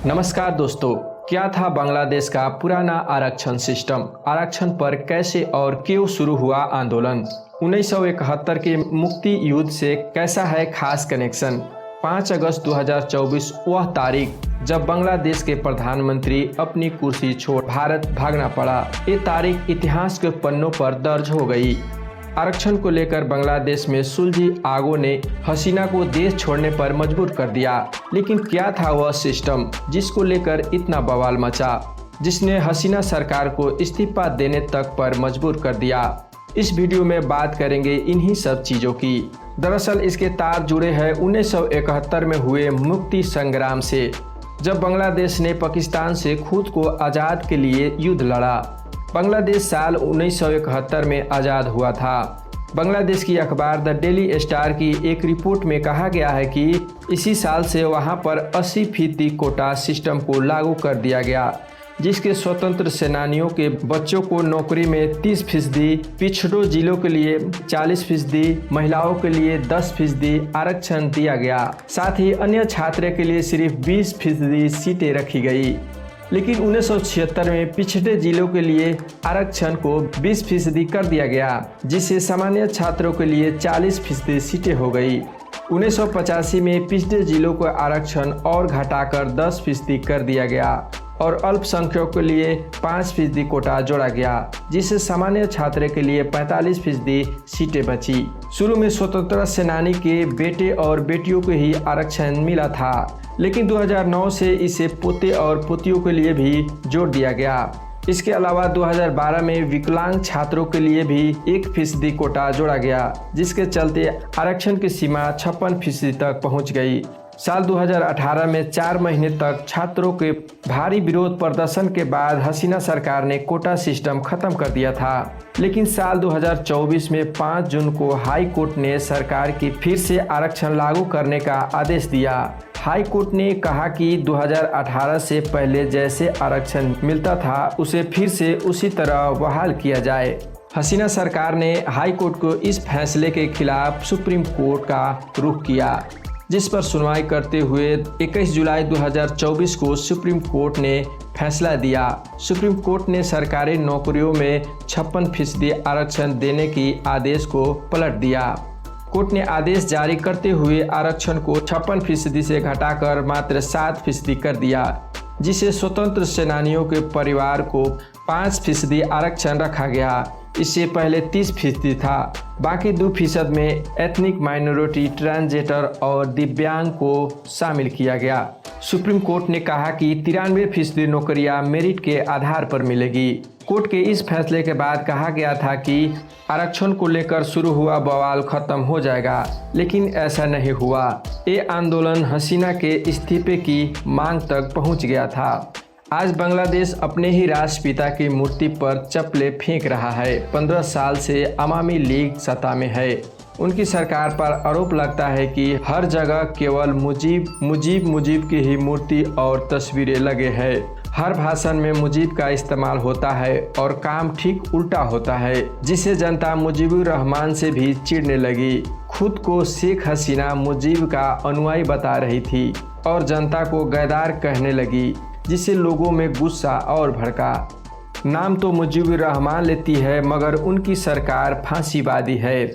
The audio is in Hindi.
नमस्कार दोस्तों, क्या था बांग्लादेश का पुराना आरक्षण सिस्टम? आरक्षण पर कैसे और क्यों शुरू हुआ आंदोलन? 1971 के मुक्ति युद्ध से कैसा है खास कनेक्शन? 5 अगस्त 2024 वह तारीख जब बांग्लादेश के प्रधानमंत्री अपनी कुर्सी छोड़ भारत भागना पड़ा। ये तारीख इतिहास के पन्नों पर दर्ज हो गई। आरक्षण को लेकर बांग्लादेश में सुलझी आगों ने हसीना को देश छोड़ने पर मजबूर कर दिया। लेकिन क्या था वह सिस्टम जिसको लेकर इतना बवाल मचा, जिसने हसीना सरकार को इस्तीफा देने तक पर मजबूर कर दिया? इस वीडियो में बात करेंगे इन्हीं सब चीज़ों की। दरअसल इसके तार जुड़े हैं 1971 में हुए मुक्ति संग्राम से, जब बांग्लादेश ने पाकिस्तान से खुद को आज़ाद के लिए युद्ध लड़ा। बांग्लादेश साल 1971 में आज़ाद हुआ था। बांग्लादेश की अखबार द डेली स्टार की एक रिपोर्ट में कहा गया है कि इसी साल से वहां पर 80% कोटा सिस्टम को लागू कर दिया गया, जिसके स्वतंत्र सेनानियों के बच्चों को नौकरी में 30%, पिछड़ों जिलों के लिए 40%, महिलाओं के लिए 10% आरक्षण दिया गया। साथ ही अन्य छात्रों के लिए सिर्फ 20% सीटें रखी गई। लेकिन 1976 में पिछड़े जिलों के लिए आरक्षण को 20% कर दिया गया, जिससे सामान्य छात्रों के लिए 40% सीटें हो गई। 1985 में पिछड़े जिलों को आरक्षण और घटाकर 10% कर दिया गया और अल्पसंख्यकों के लिए 5% कोटा जोड़ा गया, जिससे सामान्य छात्रों के लिए 45% सीटें बची। शुरू में स्वतंत्रता सेनानी के बेटे और बेटियों को ही आरक्षण मिला था, लेकिन 2009 से इसे पोते और पोतियों के लिए भी जोड़ दिया गया। इसके अलावा 2012 में विकलांग छात्रों के लिए भी 1% कोटा जोड़ा गया, जिसके चलते आरक्षण की सीमा 56% तक पहुंच गई। साल 2018 में 4 महीने तक छात्रों के भारी विरोध प्रदर्शन के बाद हसीना सरकार ने कोटा सिस्टम खत्म कर दिया था। लेकिन साल 2024 में 5 जून को हाई कोर्ट ने सरकार की फिर से आरक्षण लागू करने का आदेश दिया। हाई कोर्ट ने कहा कि 2018 से पहले जैसे आरक्षण मिलता था उसे फिर से उसी तरह बहाल किया जाए। हसीना सरकार ने हाई कोर्ट को इस फैसले के खिलाफ सुप्रीम कोर्ट का रुख किया, जिस पर सुनवाई करते हुए 21 जुलाई 2024 को सुप्रीम कोर्ट ने फैसला दिया। सुप्रीम कोर्ट ने सरकारी नौकरियों में 56% आरक्षण देने की आदेश को पलट दिया। कोर्ट ने आदेश जारी करते हुए आरक्षण को 56% से घटाकर मात्र 7% कर दिया, जिसे स्वतंत्र सेनानियों के परिवार को 5% आरक्षण रखा गया। इससे पहले 30% था। बाकी 2% में एथनिक माइनॉरिटी, ट्रांसजेंडर और दिव्यांग को शामिल किया गया। सुप्रीम कोर्ट ने कहा कि 93% नौकरियां मेरिट के आधार पर मिलेगी। कोर्ट के इस फैसले के बाद कहा गया था कि आरक्षण को लेकर शुरू हुआ बवाल खत्म हो जाएगा, लेकिन ऐसा नहीं हुआ। ये आंदोलन हसीना के इस्तीफे की मांग तक पहुंच गया था। आज बांग्लादेश अपने ही राष्ट्रपिता की मूर्ति पर चप्पलें फेंक रहा है। 15 साल से अवामी लीग सत्ता में है। उनकी सरकार पर आरोप लगता है कि हर जगह केवल मुजीब की ही मूर्ति और तस्वीरें लगे हैं। हर भाषण में मुजीब का इस्तेमाल होता है और काम ठीक उल्टा होता है, जिसे जनता मुजीबुर रहमान से भी चिढ़ने लगी। खुद को शेख हसीना मुजीब का अनुयायी बता रही थी और जनता को गद्दार कहने लगी, जिससे लोगों में गुस्सा और भड़का। नाम तो मुजीबुर रहमान लेती है, मगर उनकी सरकार फांसीवादी है।